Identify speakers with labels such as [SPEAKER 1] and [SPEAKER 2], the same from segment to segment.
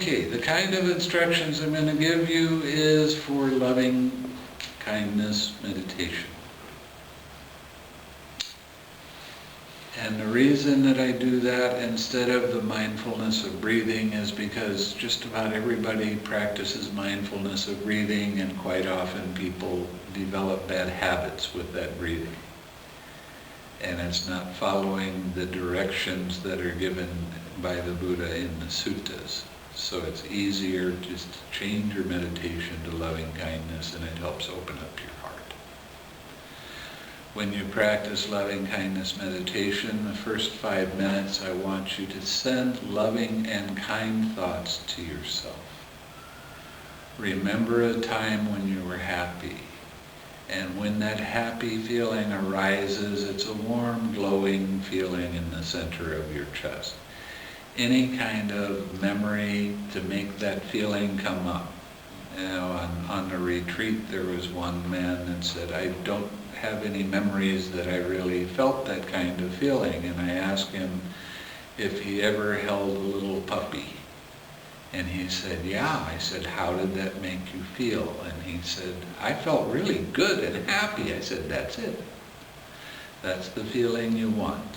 [SPEAKER 1] Okay, the kind of instructions I'm going to give you is for loving kindness meditation. And the reason that I do that instead of the mindfulness of breathing is because just about everybody practices mindfulness of breathing, and quite often people develop bad habits with that breathing. And it's not following the directions that are given by the Buddha in the suttas. So it's easier just to change your meditation to loving kindness, and it helps open up your heart. When you practice loving kindness meditation, the first 5 minutes I want you to send loving and kind thoughts to yourself. Remember a time when you were happy. And when that happy feeling arises, it's a warm, glowing feeling in the center of your chest. Any kind of memory to make that feeling come up. You know, on the retreat there was one man that said, I don't have any memories that I really felt that kind of feeling. And I asked him if he ever held a little puppy. And he said, yeah. I said, how did that make you feel? And he said, I felt really good and happy. I said, that's it. That's the feeling you want.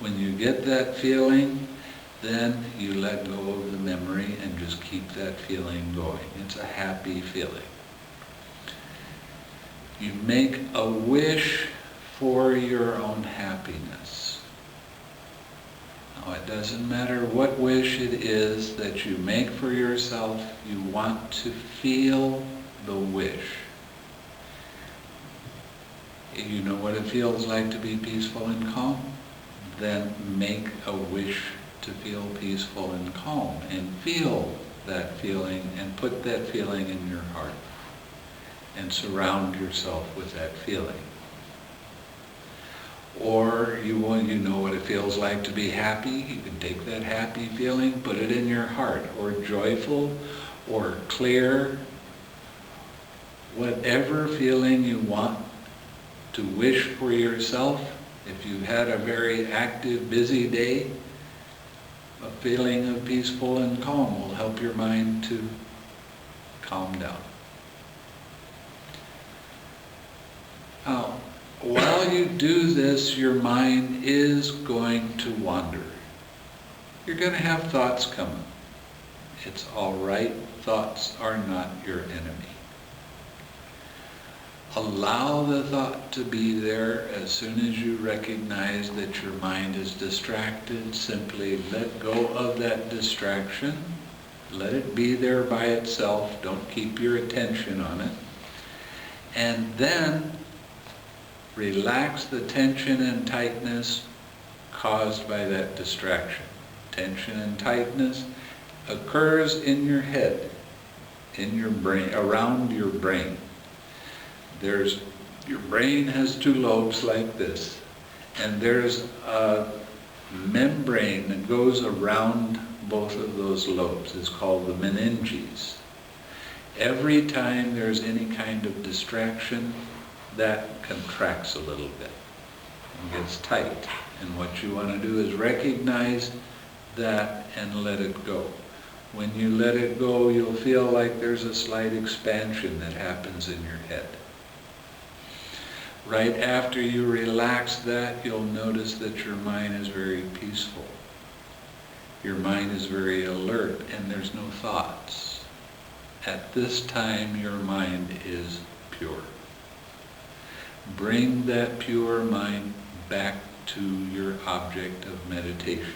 [SPEAKER 1] When you get that feeling, then you let go of the memory and just keep that feeling going. It's a happy feeling. You make a wish for your own happiness. Now, it doesn't matter what wish it is that you make for yourself, you want to feel the wish. You know what it feels like to be peaceful and calm? Then make a wish to feel peaceful and calm, and feel that feeling and put that feeling in your heart and surround yourself with that feeling. Or you know what it feels like to be happy, you can take that happy feeling, put it in your heart, or joyful, or clear, whatever feeling you want to wish for yourself. If you had a very active, busy day, a feeling of peaceful and calm will help your mind to calm down. Now, while you do this, your mind is going to wander. You're going to have thoughts coming. It's all right. Thoughts are not your enemy. Allow the thought to be there. As soon as you recognize that your mind is distracted, simply let go of that distraction. Let it be there by itself. Don't keep your attention on it. And then relax the tension and tightness caused by that distraction. Tension and tightness occurs in your head, in your brain, around your brain. Your brain has 2 lobes like this, and there's a membrane that goes around both of those lobes. It's called the meninges. Every time there's any kind of distraction, that contracts a little bit and gets tight. And what you want to do is recognize that and let it go. When you let it go, you'll feel like there's a slight expansion that happens in your head. Right after you relax that, you'll notice that your mind is very peaceful. Your mind is very alert, and there's no thoughts. At this time, your mind is pure. Bring that pure mind back to your object of meditation.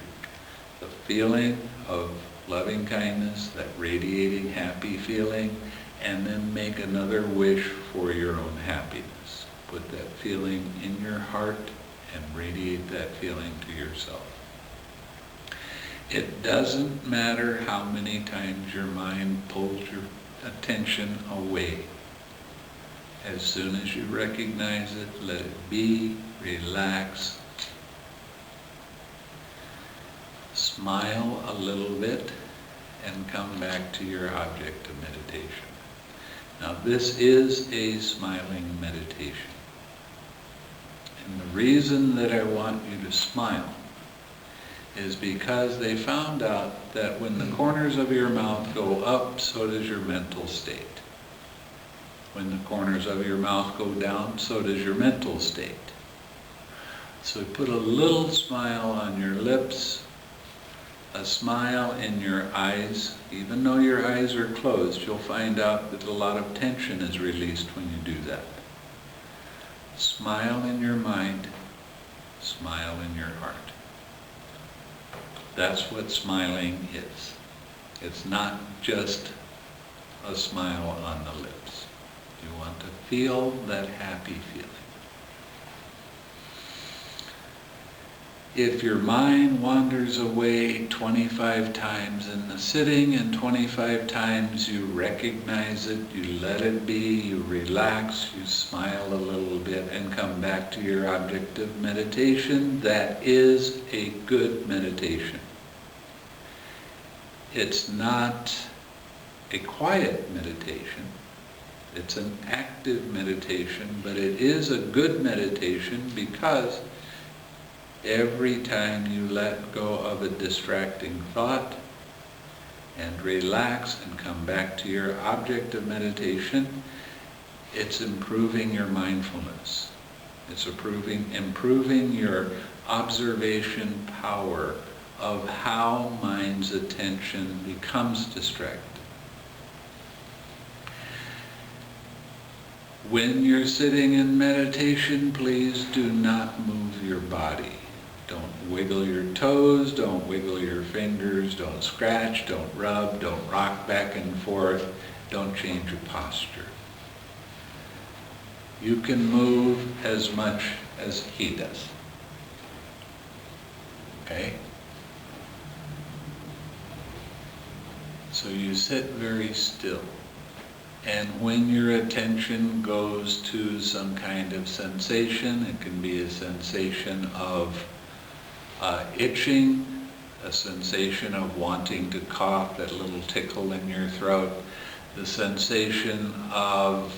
[SPEAKER 1] The feeling of loving kindness, that radiating happy feeling, and then make another wish for your own happiness. Put that feeling in your heart and radiate that feeling to yourself. It doesn't matter how many times your mind pulls your attention away. As soon as you recognize it, let it be, relax, smile a little bit, and come back to your object of meditation. Now, this is a smiling meditation. And the reason that I want you to smile is because they found out that when the corners of your mouth go up, so does your mental state. When the corners of your mouth go down, so does your mental state. So put a little smile on your lips, a smile in your eyes. Even though your eyes are closed, you'll find out that a lot of tension is released when you do that. Smile in your mind, smile in your heart. That's what smiling is. It's not just a smile on the lips. You want to feel that happy feeling. If your mind wanders away 25 times in the sitting and 25 times you recognize it, you let it be, you relax, you smile a little bit and come back to your object of meditation, that is a good meditation. It's not a quiet meditation. It's an active meditation, but it is a good meditation because every time you let go of a distracting thought and relax and come back to your object of meditation, it's improving your mindfulness. It's improving your observation power of how mind's attention becomes distracted. When you're sitting in meditation, please do not move your body. Don't wiggle your toes, don't wiggle your fingers, don't scratch, don't rub, don't rock back and forth, don't change your posture. You can move as much as he does. Okay? So you sit very still. And when your attention goes to some kind of sensation, it can be a sensation of itching, a sensation of wanting to cough, that little tickle in your throat, the sensation of,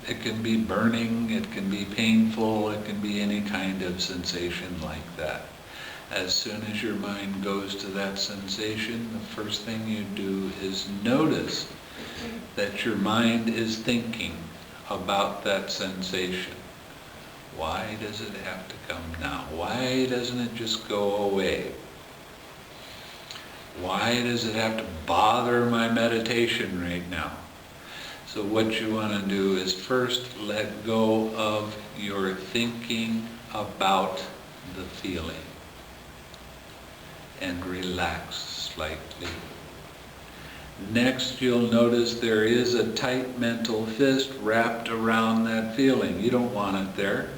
[SPEAKER 1] it can be burning, it can be painful, it can be any kind of sensation like that. As soon as your mind goes to that sensation, the first thing you do is notice that your mind is thinking about that sensation. Why does it have to come now? Why doesn't it just go away? Why does it have to bother my meditation right now? So what you want to do is first let go of your thinking about the feeling and relax slightly. Next, you'll notice there is a tight mental fist wrapped around that feeling. You don't want it there.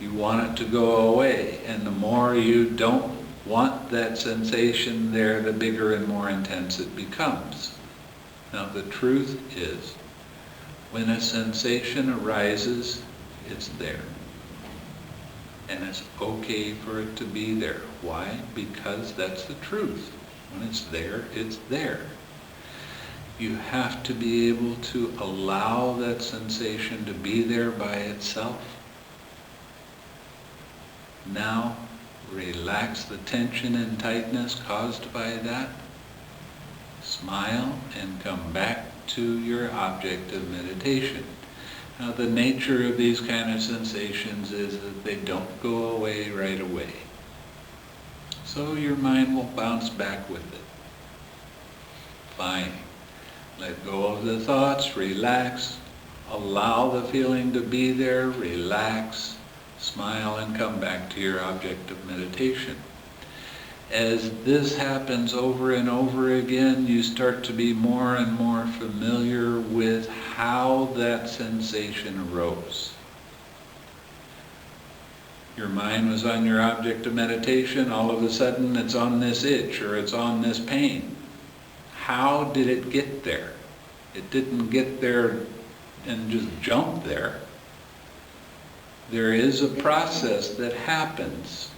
[SPEAKER 1] You want it to go away, and the more you don't want that sensation there, the bigger and more intense it becomes. Now the truth is, when a sensation arises, it's there. And it's okay for it to be there. Why? Because that's the truth. When it's there, it's there. You have to be able to allow that sensation to be there by itself. Now, relax the tension and tightness caused by that. Smile and come back to your object of meditation. Now, the nature of these kind of sensations is that they don't go away right away. So your mind will bounce back with it. Fine. Let go of the thoughts, relax, allow the feeling to be there, relax, smile, and come back to your object of meditation. As this happens over and over again, you start to be more and more familiar with how that sensation arose. Your mind was on your object of meditation, all of a sudden it's on this itch or it's on this pain. How did it get there? It didn't get there and just jump there. There is a process that happens.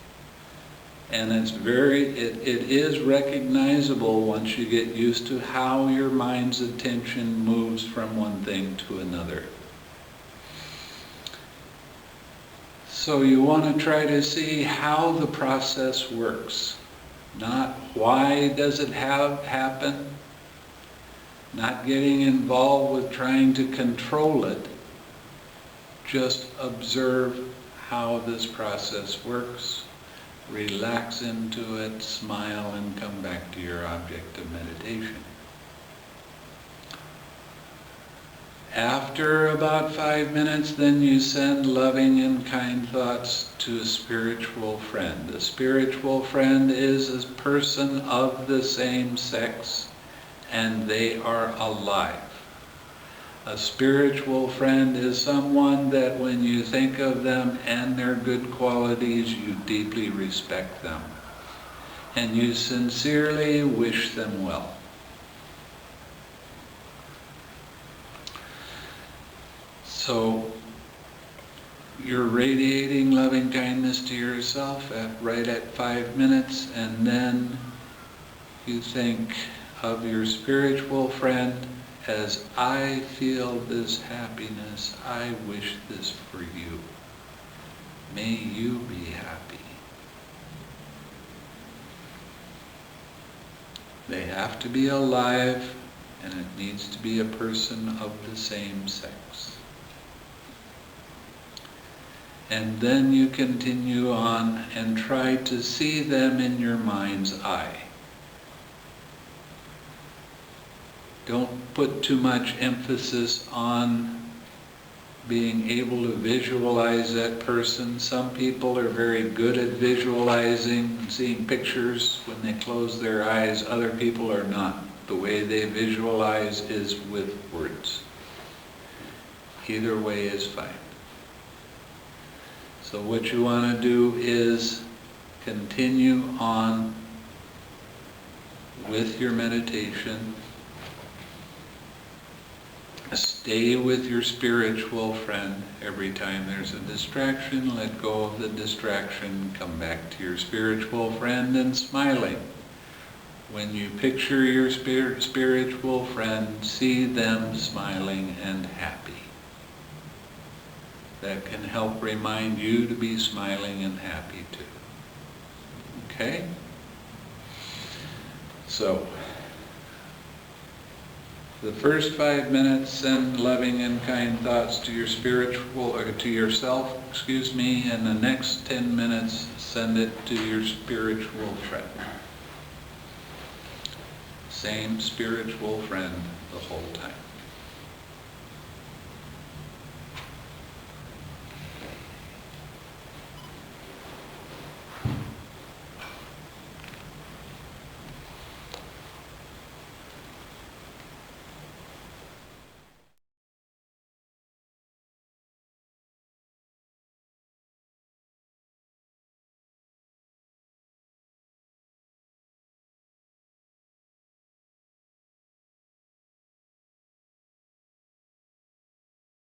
[SPEAKER 1] And it is recognizable once you get used to how your mind's attention moves from one thing to another. So you want to try to see how the process works, not why does it happen, not getting involved with trying to control it. Just observe how this process works, relax into it, smile, and come back to your object of meditation. After about 5 minutes, then you send loving and kind thoughts to a spiritual friend. A spiritual friend is a person of the same sex, and they are alive. A spiritual friend is someone that when you think of them and their good qualities, you deeply respect them, and you sincerely wish them well. So you're radiating loving kindness to yourself right at 5 minutes, and then you think of your spiritual friend as, I feel this happiness, I wish this for you. May you be happy. They have to be alive, and it needs to be a person of the same sex. And then you continue on and try to see them in your mind's eye. Don't put too much emphasis on being able to visualize that person. Some people are very good at visualizing and seeing pictures when they close their eyes. Other people are not. The way they visualize is with words. Either way is fine. So what you want to do is continue on with your meditation. Stay with your spiritual friend. Every time there's a distraction, let go of the distraction, come back to your spiritual friend and smiling. When you picture your spiritual friend, see them smiling and happy. That can help remind you to be smiling and happy too. Okay? So, the first 5 minutes, send loving and kind thoughts to your to yourself, and the next 10 minutes, send it to your spiritual friend. Same spiritual friend the whole time.